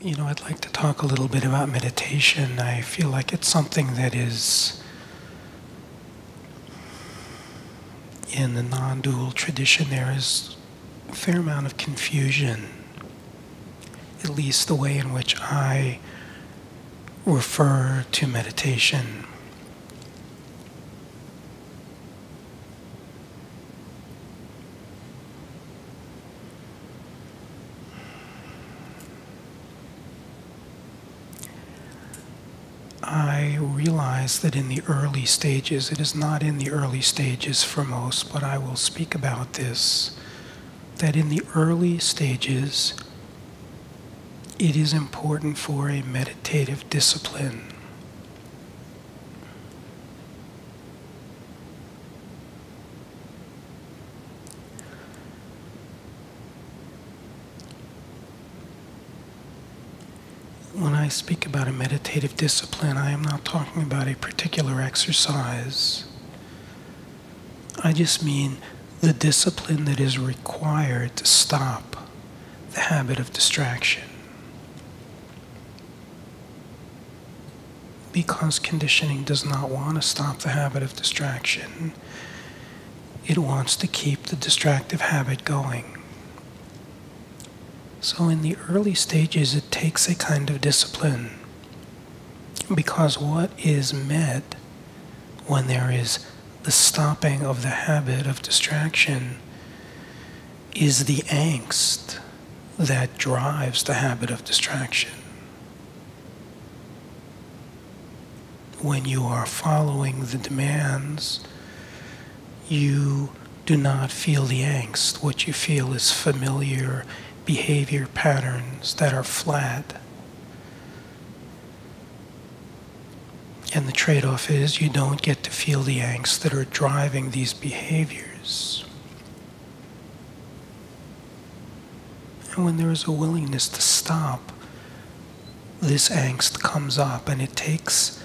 I'd like to talk a little bit about meditation. I feel like it's something that is, in the non-dual tradition, there is a fair amount of confusion, at least the way in which I refer to meditation. I realize that in the early stages, it is not in the early stages for most, but I will speak about this, that in the early stages, it is important for a meditative discipline. When I speak about a meditative discipline, I am not talking about a particular exercise. I just mean the discipline that is required to stop the habit of distraction. Because conditioning does not want to stop the habit of distraction, it wants to keep the distractive habit going. So in the early stages, it takes a kind of discipline, because what is met when there is the stopping of the habit of distraction is the angst that drives the habit of distraction. When you are following the demands, you do not feel the angst. What you feel is familiar behavior patterns that are flat. And the trade-off is you don't get to feel the angst that are driving these behaviors. And when there is a willingness to stop, this angst comes up, and it takes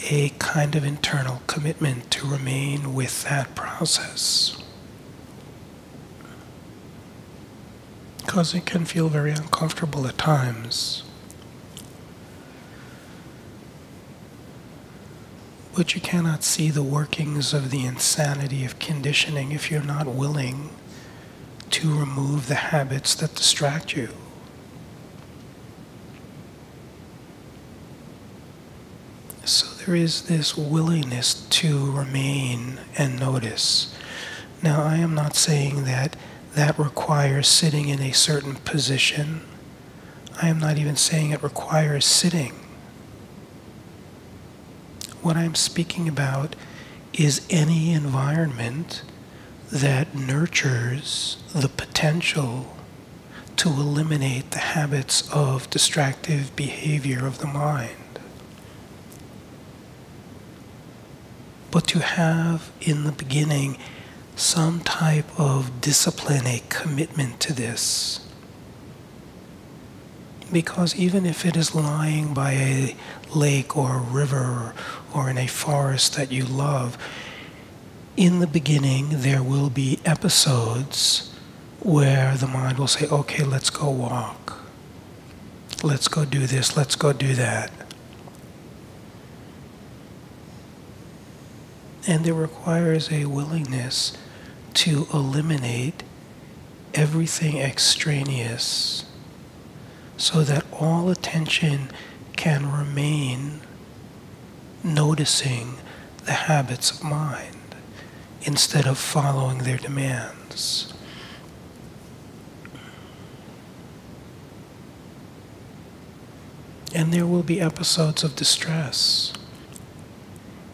a kind of internal commitment to remain with that process. Because it can feel very uncomfortable at times. But you cannot see the workings of the insanity of conditioning if you're not willing to remove the habits that distract you. So there is this willingness to remain and notice. Now, I am not saying that requires sitting in a certain position. I am not even saying it requires sitting. What I'm speaking about is any environment that nurtures the potential to eliminate the habits of distractive behavior of the mind. But to have in the beginning some type of discipline, a commitment to this. Because even if it is lying by a lake or a river or in a forest that you love, in the beginning there will be episodes where the mind will say, okay, let's go walk. Let's go do this, let's go do that. And it requires a willingness to eliminate everything extraneous so that all attention can remain noticing the habits of mind instead of following their demands. And there will be episodes of distress.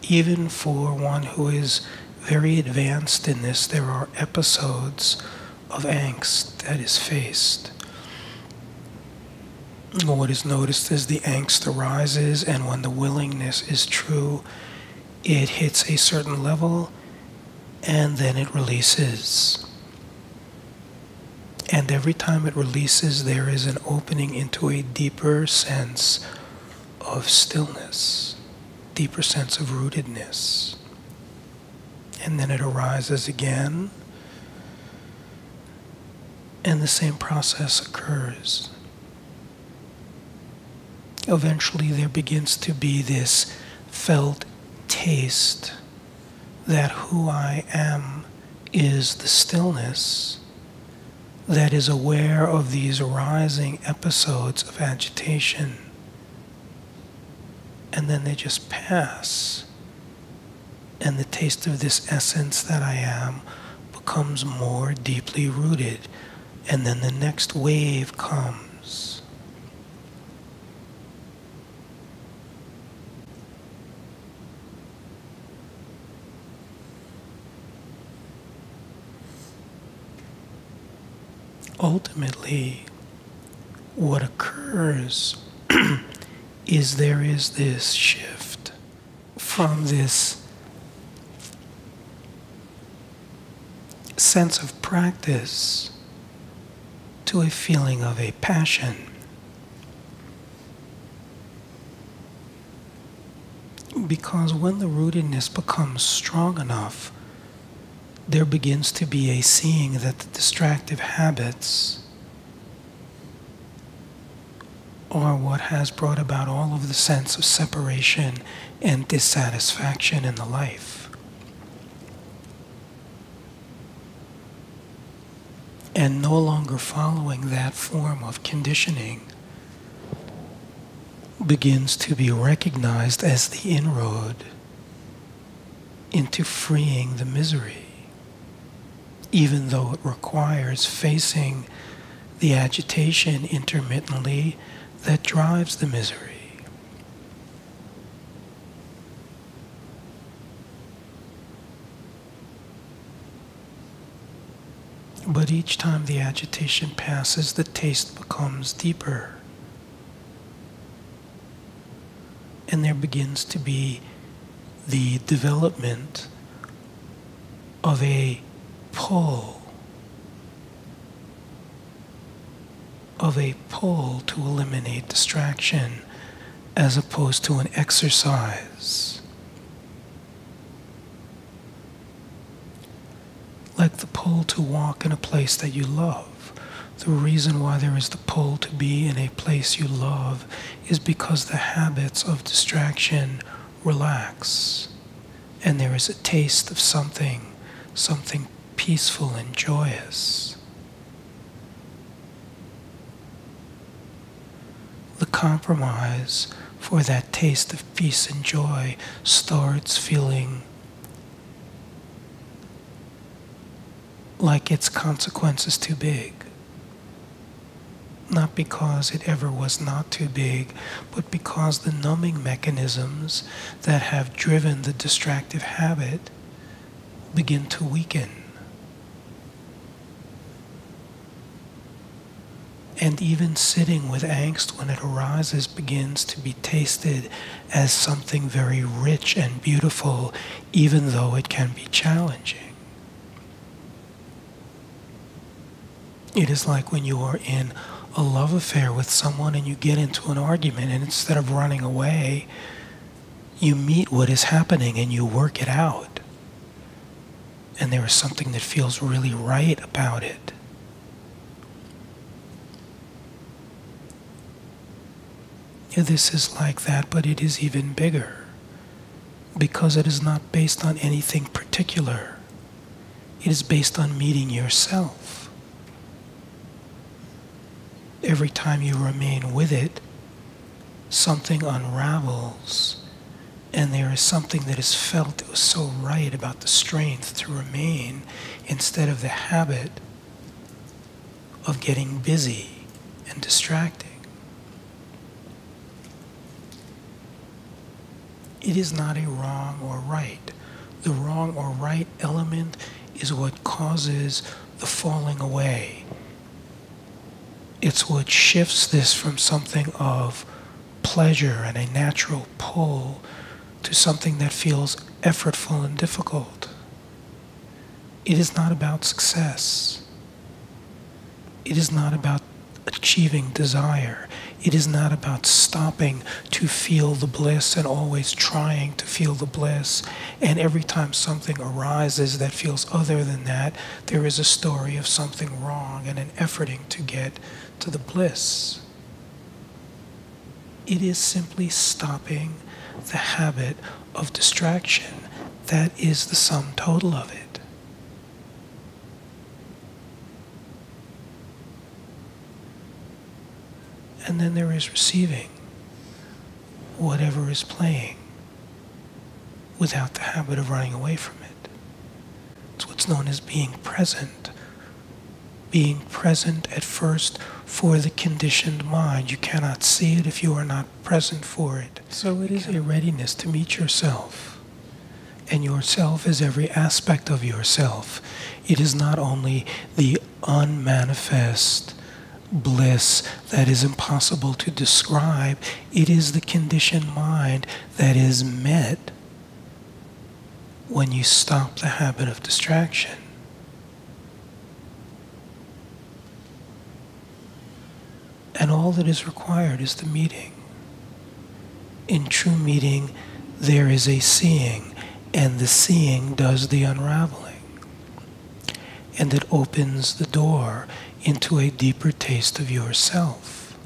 Even for one who is very advanced in this, there are episodes of angst that is faced. What is noticed is the angst arises, and when the willingness is true, it hits a certain level, and then it releases. And every time it releases, there is an opening into a deeper sense of stillness, deeper sense of rootedness. And then it arises again, and the same process occurs. eventually there begins to be this felt taste that who I am is the stillness that is aware of these arising episodes of agitation, and then they just pass, and the taste of this essence that I am becomes more deeply rooted, and then the next wave comes. Ultimately, what occurs is there is this shift from this sense of practice to a feeling of a passion. Because when the rootedness becomes strong enough, there begins to be a seeing that the distractive habits are what has brought about all of the sense of separation and dissatisfaction in the life. And no longer following that form of conditioning begins to be recognized as the inroad into freeing the misery, even though it requires facing the agitation intermittently that drives the misery. But each time the agitation passes, the taste becomes deeper. And there begins to be the development of a pull to eliminate distraction as opposed to an exercise. Like the pull to walk in a place that you love. The reason why there is the pull to be in a place you love is because the habits of distraction relax, and there is a taste of something peaceful and joyous. The compromise for that taste of peace and joy starts feeling like its consequence is too big. Not because it ever was not too big, but because the numbing mechanisms that have driven the distractive habit begin to weaken. And even sitting with angst when it arises begins to be tasted as something very rich and beautiful, even though it can be challenging. It is like when you are in a love affair with someone and you get into an argument, and instead of running away, you meet what is happening and you work it out. And there is something that feels really right about it. Yeah, this is like that, but it is even bigger because it is not based on anything particular. It is based on meeting yourself. Every time you remain with it, something unravels, and there is something that is felt that was so right about the strength to remain instead of the habit of getting busy and distracting. It is not a wrong or right. The wrong or right element is what causes the falling away. It's what shifts this from something of pleasure and a natural pull to something that feels effortful and difficult. It is not about success. It is not about achieving desire. It is not about stopping to feel the bliss and always trying to feel the bliss. And every time something arises that feels other than that, there is a story of something wrong and an efforting to get to the bliss. It is simply stopping the habit of distraction. That is the sum total of it. And then there is receiving whatever is playing without the habit of running away from it. It's what's known as being present. Being present at first for the conditioned mind. You cannot see it if you are not present for it. So it is a readiness to meet yourself. And yourself is every aspect of yourself. It is not only the unmanifest bliss that is impossible to describe, it is the conditioned mind that is met when you stop the habit of distraction. And all that is required is the meeting. In true meeting, there is a seeing, and the seeing does the unraveling. And it opens the door into a deeper taste of yourself.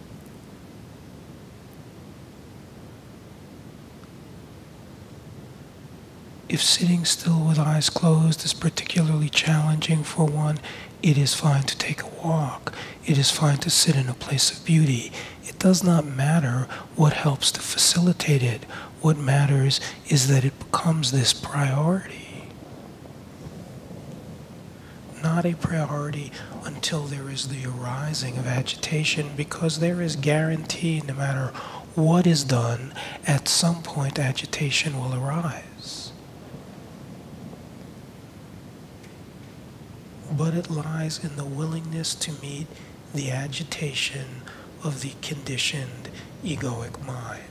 If sitting still with eyes closed is particularly challenging for one, it is fine to take a walk. It is fine to sit in a place of beauty. It does not matter what helps to facilitate it. What matters is that it becomes this priority. Not a priority until there is the arising of agitation, because there is guarantee no matter what is done, at some point agitation will arise. But it lies in the willingness to meet the agitation of the conditioned egoic mind.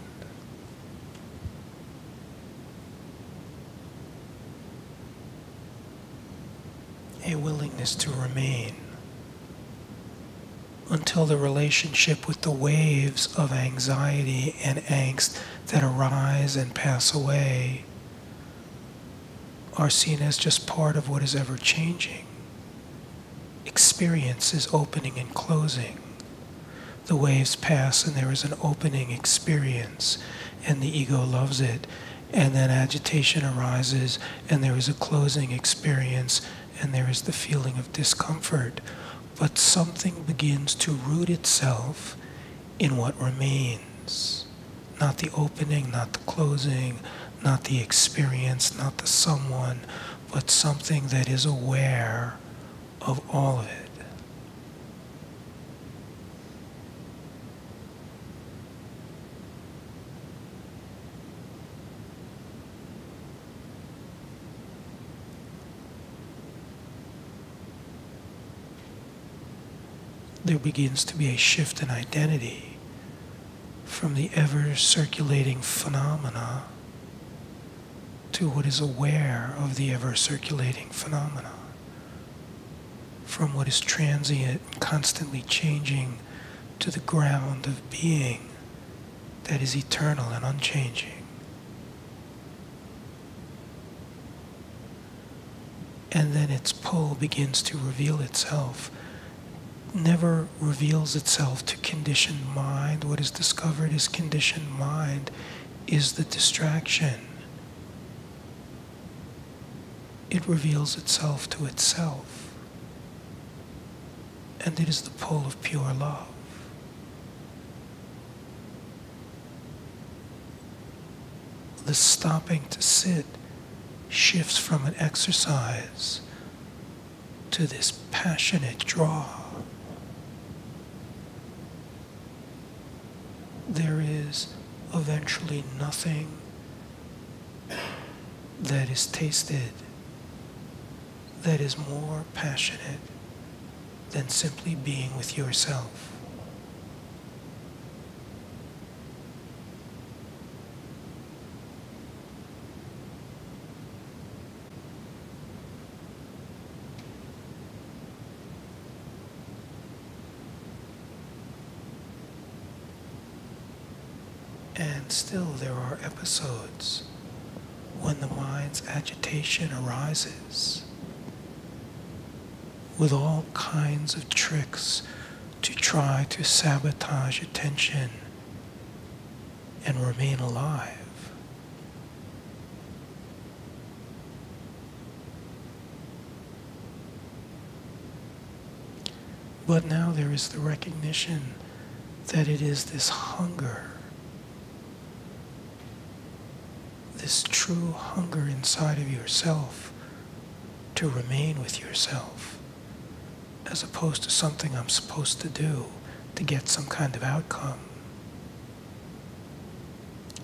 A willingness to remain until the relationship with the waves of anxiety and angst that arise and pass away are seen as just part of what is ever changing. Experience is opening and closing. The waves pass and there is an opening experience, and the ego loves it. And then agitation arises and there is a closing experience, and there is the feeling of discomfort. But something begins to root itself in what remains. Not the opening, not the closing, not the experience, not the someone, but something that is aware of all of it. There begins to be a shift in identity from the ever-circulating phenomena to what is aware of the ever-circulating phenomena. From what is transient and constantly changing to the ground of being that is eternal and unchanging. And then its pull begins to reveal itself. Never reveals itself to conditioned mind. What is discovered as conditioned mind is the distraction. It reveals itself to itself. And it is the pull of pure love. The stopping to sit shifts from an exercise to this passionate draw. There is eventually nothing that is tasted that is more passionate than simply being with yourself. And still there are episodes when the mind's agitation arises with all kinds of tricks to try to sabotage attention and remain alive. But now there is the recognition that it is this hunger, this true hunger inside of yourself to remain with yourself, as opposed to something I'm supposed to do to get some kind of outcome.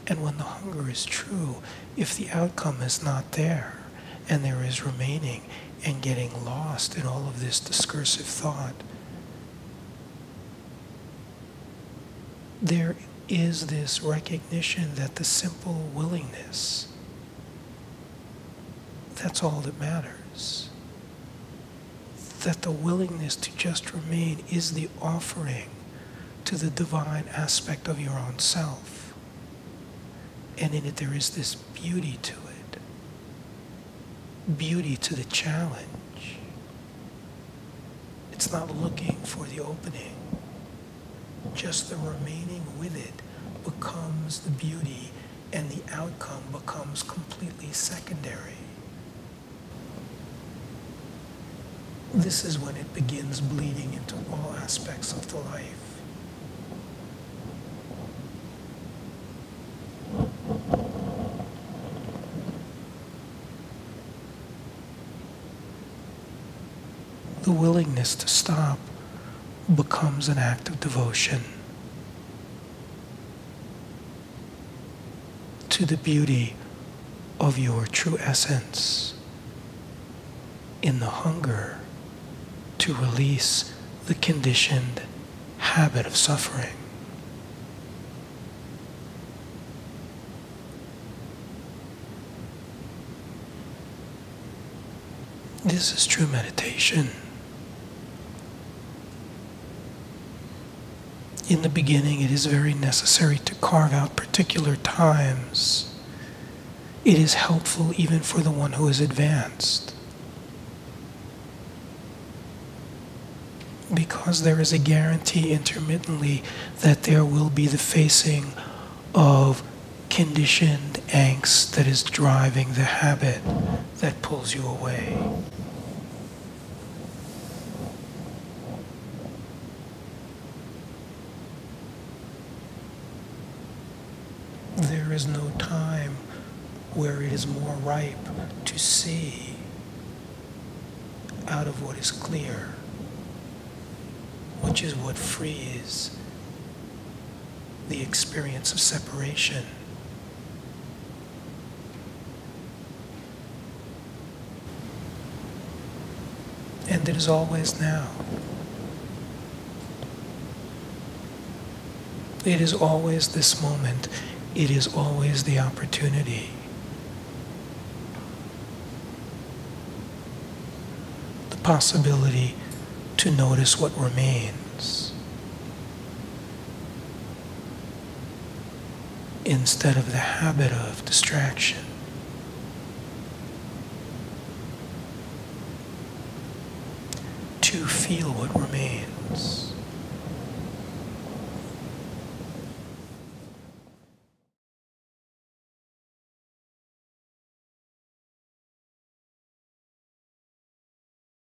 And when the hunger is true, if the outcome is not there, and there is remaining and getting lost in all of this discursive thought, there is this recognition that the simple willingness, that's all that matters. That the willingness to just remain is the offering to the divine aspect of your own self. And in it there is this beauty to it. Beauty to the challenge. It's not looking for the opening. Just the remaining with it becomes the beauty, and the outcome becomes completely secondary. This is when it begins bleeding into all aspects of the life. The willingness to stop becomes an act of devotion to the beauty of your true essence, in the hunger to release the conditioned habit of suffering. This is true meditation. In the beginning, it is very necessary to carve out particular times. It is helpful even for the one who is advanced, because there is a guarantee intermittently that there will be the facing of conditioned angst that is driving the habit that pulls you away. There is no time where it is more ripe to see out of what is clear, which is what frees the experience of separation. And it is always now. It is always this moment. It is always the opportunity. The possibility to notice what remains instead of the habit of distraction. To feel what remains.